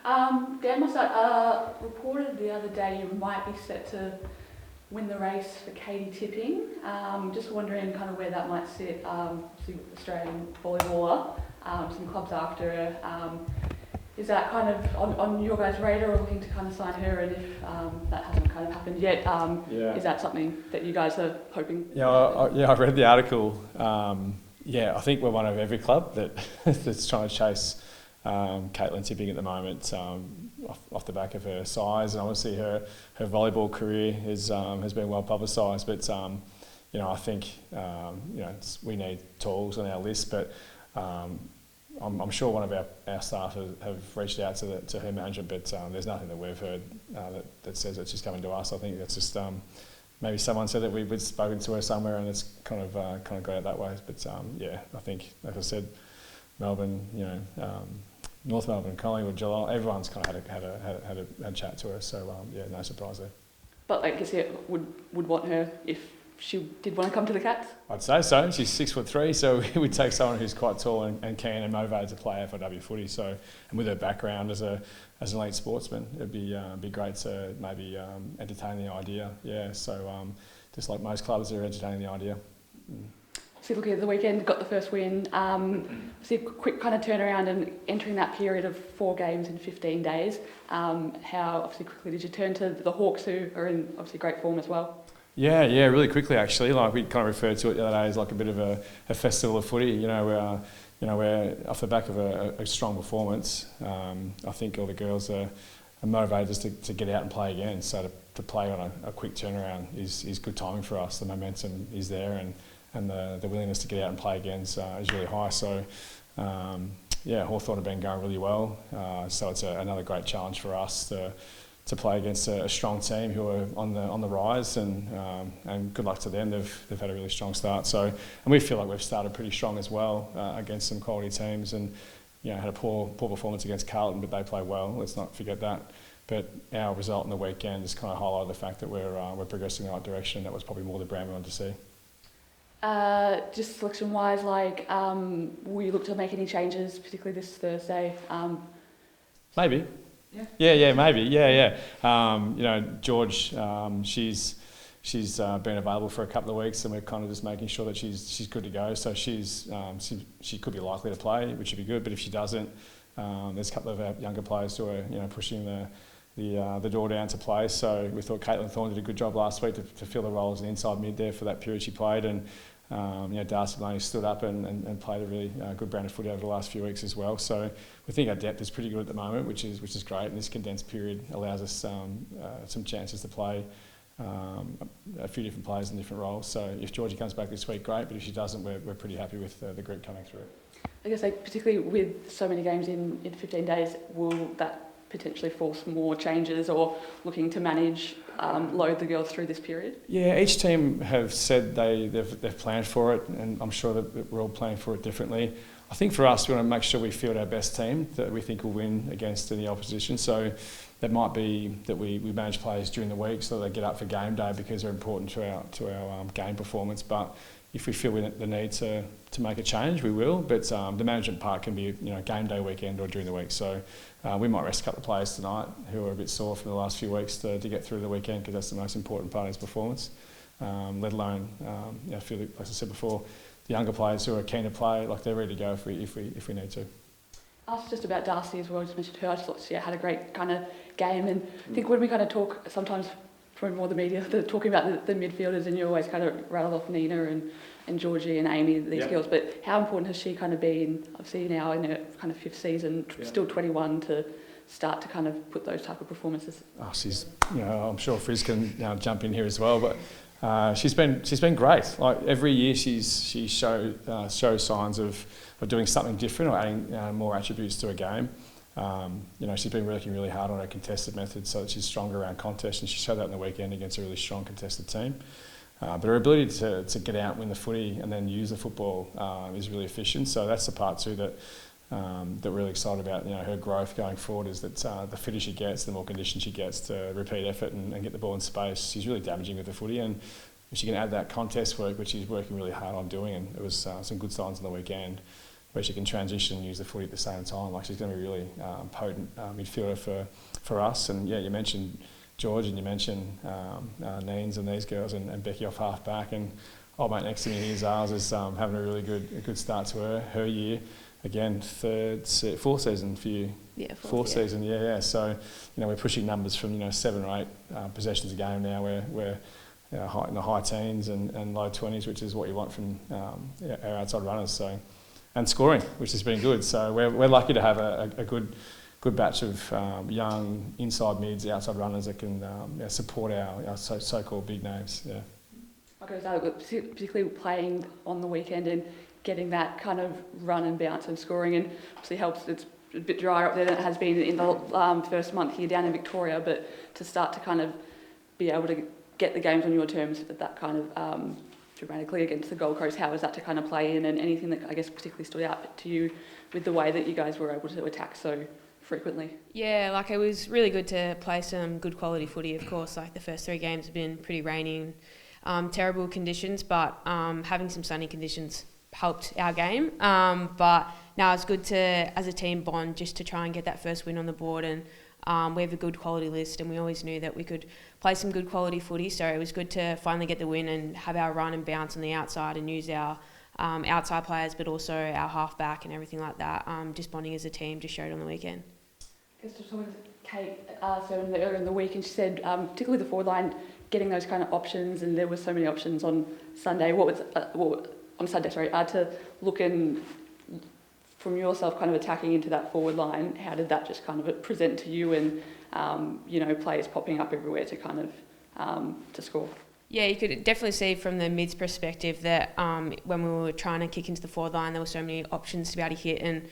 Dan, what's that? Reported the other day you might be set to win the race for Katie Tipping. Just wondering kind of where that might sit. Obviously Australian volleyballer, some clubs after her. Is that kind of on your guys' radar, or looking to kind of sign her? And if that hasn't kind of happened yet, is that something that you guys are hoping? Yeah, I read the article. I think we're one of every club that's trying to chase Caitlin Tipping at the moment, off the back of her size, and obviously her volleyball career has been well publicised. But I think we need talls on our list, but I'm sure one of our staff have reached out to her management, but there's nothing that we've heard that says that she's coming to us. I think that's just maybe someone said that we'd spoken to her somewhere, and it's kind of got out that way. But I think, like I said, Melbourne, North Melbourne, Collingwood, Geelong, everyone's kind of had a chat to her. So no surprise there. But I guess would want her if she did want to come to the Cats? I'd say so. She's 6'3", so it would take someone who's quite tall and keen and motivated to play AFLW footy. So, and with her background as an elite sportsman, it'd be great to maybe entertain the idea. Yeah. So just like most clubs are entertaining the idea. So looking at the weekend, got the first win. See a quick kind of turnaround and entering that period of 4 games in 15 days. How obviously quickly did you turn to the Hawks, who are in obviously great form as well? Yeah, really quickly actually. Like we kind of referred to it the other day as like a bit of a festival of footy. We're off the back of a strong performance. I think all the girls are motivated just to get out and play again. So to play on a quick turnaround is good timing for us. The momentum is there, and the willingness to get out and play again is really high. So Hawthorn have been going really well. So it's another great challenge for us to play against a strong team who are on the rise, and good luck to them. They've had a really strong start. So, and we feel like we've started pretty strong as well against some quality teams, and had a poor performance against Carlton, but they play well. Let's not forget that. But our result in the weekend just kind of highlighted the fact that we're progressing in the right direction. That was probably more the brand we wanted to see. Just selection-wise, will you look to make any changes, particularly this Thursday? Maybe. Yeah, maybe. George, she's been available for a couple of weeks, and we're kind of just making sure that she's good to go. So she could be likely to play, which would be good. But if she doesn't, there's a couple of our younger players who are pushing the door down to play. So we thought Caitlin Thorne did a good job last week to fill the role as an inside mid there for that period she played, and Darcy Maloney stood up and played a really good brand of footy over the last few weeks as well. So we think our depth is pretty good at the moment, which is great. And this condensed period allows us some chances to play a few different players in different roles. So if Georgie comes back this week, great. But if she doesn't, we're pretty happy with the group coming through. I guess particularly with so many games in 15 days, will that potentially force more changes, or looking to manage load the girls through this period? Yeah, each team have said they've planned for it, and I'm sure that we're all planning for it differently. I think for us, we want to make sure we field our best team that we think will win against any opposition. So that might be that we manage players during the week so they get up for game day because they're important to our game performance. But if we feel the need to make a change, we will. But the management part can be game day, weekend, or during the week. So we might rest a couple of players tonight who are a bit sore from the last few weeks to get through the weekend, because that's the most important part of his performance. Let alone, like I said before, the younger players who are keen to play, like they're ready to go if we need to. Asked just about Darcy as well. Just mentioned her. I just thought she had a great kind of game, and I think when we kind of talk sometimes from more the media, talking about the midfielders, and you always kind of rattle off Nina and Georgie and Amy, these girls. But how important has she kind of been? Obviously now in her kind of 5th season, still 21, to start to kind of put those type of performances. Oh, she's I'm sure Frizz can jump in here as well, but she's been great. Like every year she shows signs of doing something different or adding more attributes to a game. She's been working really hard on her contested method so that she's stronger around contest, and she showed that in the weekend against a really strong contested team. But her ability to get out, win the footy, and then use the football is really efficient. So that's the part too that we're really excited about. Her growth going forward is that the fitter she gets, the more condition she gets to repeat effort and get the ball in space. She's really damaging with the footy, and if she can add that contest work, which she's working really hard on doing, and it was some good signs on the weekend. where she can transition and use the footy at the same time. Like, she's going to be really potent midfielder for us. And yeah, you mentioned George and you mentioned Neens and these girls and Becky off half back, and old mate next to me here, Zars, is having a really good start to her year. Again, fourth season for you. Yeah, fourth season, yeah. So, we're pushing numbers from 7 or 8 possessions a game now. We're in the high teens and low 20s, which is what you want from our outside runners. So, and scoring, which has been good. So we're lucky to have a good batch of young inside mids, outside runners that can support our so-called big names. Yeah. Particularly playing on the weekend and getting that kind of run and bounce and scoring, and obviously helps. It's a bit drier up there than it has been in the first month here down in Victoria, but to start to kind of be able to get the games on your terms, that kind of dramatically against the Gold Coast, how was that to kind of play in, and anything that I guess particularly stood out to you with the way that you guys were able to attack so frequently? Yeah, like, it was really good to play some good quality footy. Of course, like, the first 3 games have been pretty rainy, terrible conditions, but having some sunny conditions helped our game. But now it's good to, as a team, bond just to try and get that first win on the board. And we have a good quality list, and we always knew that we could play some good quality footy. So it was good to finally get the win and have our run and bounce on the outside and use our outside players, but also our halfback and everything like that. Just bonding as a team just showed on the weekend. I guess just talking to Kate earlier in the week, and she said particularly the forward line getting those kind of options, and there were so many options on Sunday. To look and from yourself kind of attacking into that forward line, how did that just kind of present to you, and players popping up everywhere to kind of to score? Yeah, you could definitely see from the mids perspective that when we were trying to kick into the forward line, there were so many options to be able to hit, and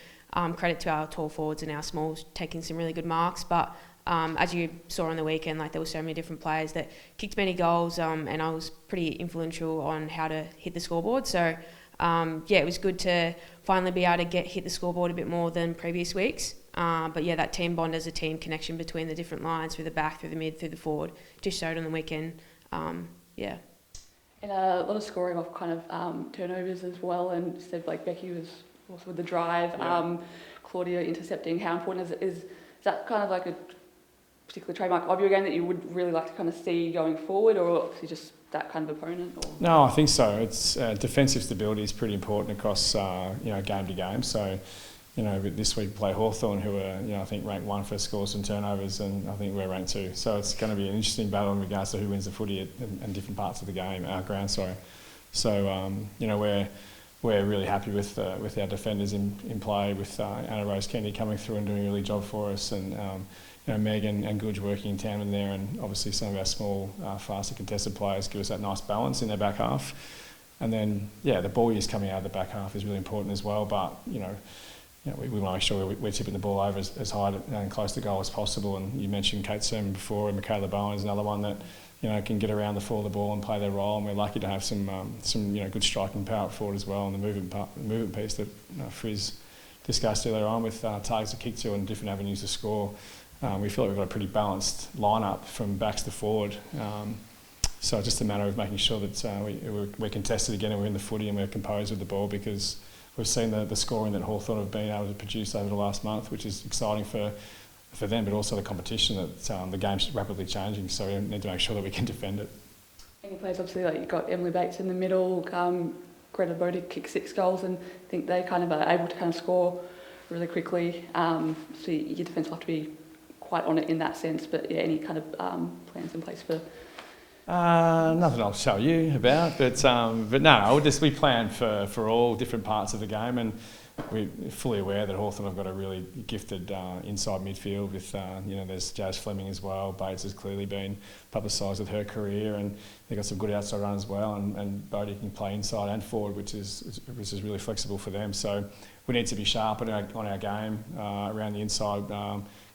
credit to our tall forwards and our smalls taking some really good marks. But as you saw on the weekend, like, there were so many different players that kicked many goals, and I was pretty influential on how to hit the scoreboard. So it was good to finally be able to hit the scoreboard a bit more than previous weeks. But yeah, that team bond as a team, connection between the different lines, through the back, through the mid, through the forward, just showed on the weekend. And a lot of scoring off kind of turnovers as well, and said like Becky was also with the drive, Claudia intercepting. How important is that kind of like a particular trademark of your game that you would really like to kind of see going forward, or obviously just that kind of opponent? Or? No, I think so. It's defensive stability is pretty important across game to game. So, this week we play Hawthorn, who are I think ranked 1 for scores and turnovers, and I think we're ranked 2. So it's going to be an interesting battle in regards to who wins the footy in different parts of the game, our ground. Sorry. So we're really happy with our defenders in play, with Anna Rose Kennedy coming through and doing a really job for us, and Meg and Goodge working in tandem there, and obviously some of our small, faster contested players give us that nice balance in their back half. And then, the ball use coming out of the back half is really important as well, but, we want to make sure we're tipping the ball over as high and close to goal as possible. And you mentioned Kate Sermon before, and Michaela Bowen is another one that, can get around the fall of the ball and play their role. And we're lucky to have some good striking power up forward as well, and the movement piece that Frizz discussed earlier on with targets to kick to and different avenues to score. We feel like we've got a pretty balanced lineup from backs to forward. So it's just a matter of making sure that we're contested again and we're in the footy and we're composed with the ball, because we've seen the scoring that Hawthorn have been able to produce over the last month, which is exciting for them, but also the competition that the game's rapidly changing, so we need to make sure that we can defend it. And you players, obviously, like you've got Emily Bates in the middle, Greta Bodie kicked 6 goals, and I think they kind of are able to kind of score really quickly. So your defence will have to be quite on it in that sense, but any kind of plans in place for? Nothing I'll show you about, but no, we plan for all different parts of the game, and we're fully aware that Hawthorn have got a really gifted inside midfield with, there's Jazz Fleming as well. Bates has clearly been publicised with her career, and they've got some good outside run as well, and Bodie can play inside and forward, which is really flexible for them. So we need to be sharp on our game around the inside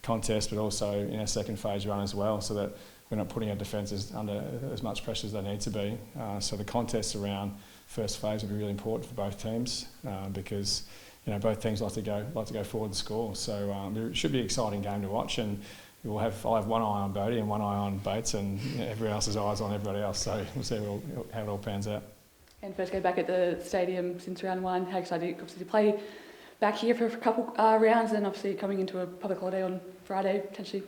contest, but also in our second phase run as well, so that we're not putting our defences under as much pressure as they need to be. So the contests around first phase will be really important for both teams, because both teams like to go forward and score. So it should be an exciting game to watch, and I'll have one eye on Bodie and one eye on Bates, and everyone else's eyes on everybody else. So we'll see how it all pans out. And first go back at the stadium since round 1, how excited obviously to play back here for a couple rounds, and obviously coming into a public holiday on Friday, potentially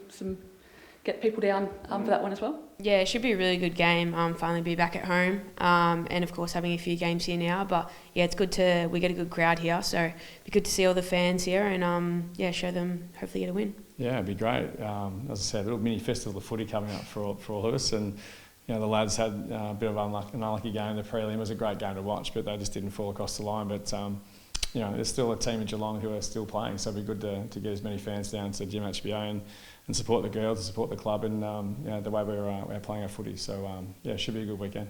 get people down for that one as well. Yeah, it should be a really good game. Finally be back at home, and of course having a few games here now. But yeah, it's good we get a good crowd here, so it'd be good to see all the fans here and show them, hopefully get a win. Yeah, it'd be great. As I said, a little mini festival of footy coming up for all of us, and the lads had a bit of an unlucky game. The prelim was a great game to watch, but they just didn't fall across the line. But there's still a team in Geelong who are still playing, so it'd be good to get as many fans down to GMHBA and support the girls, and support the club, and the way we're playing our footy. So it should be a good weekend.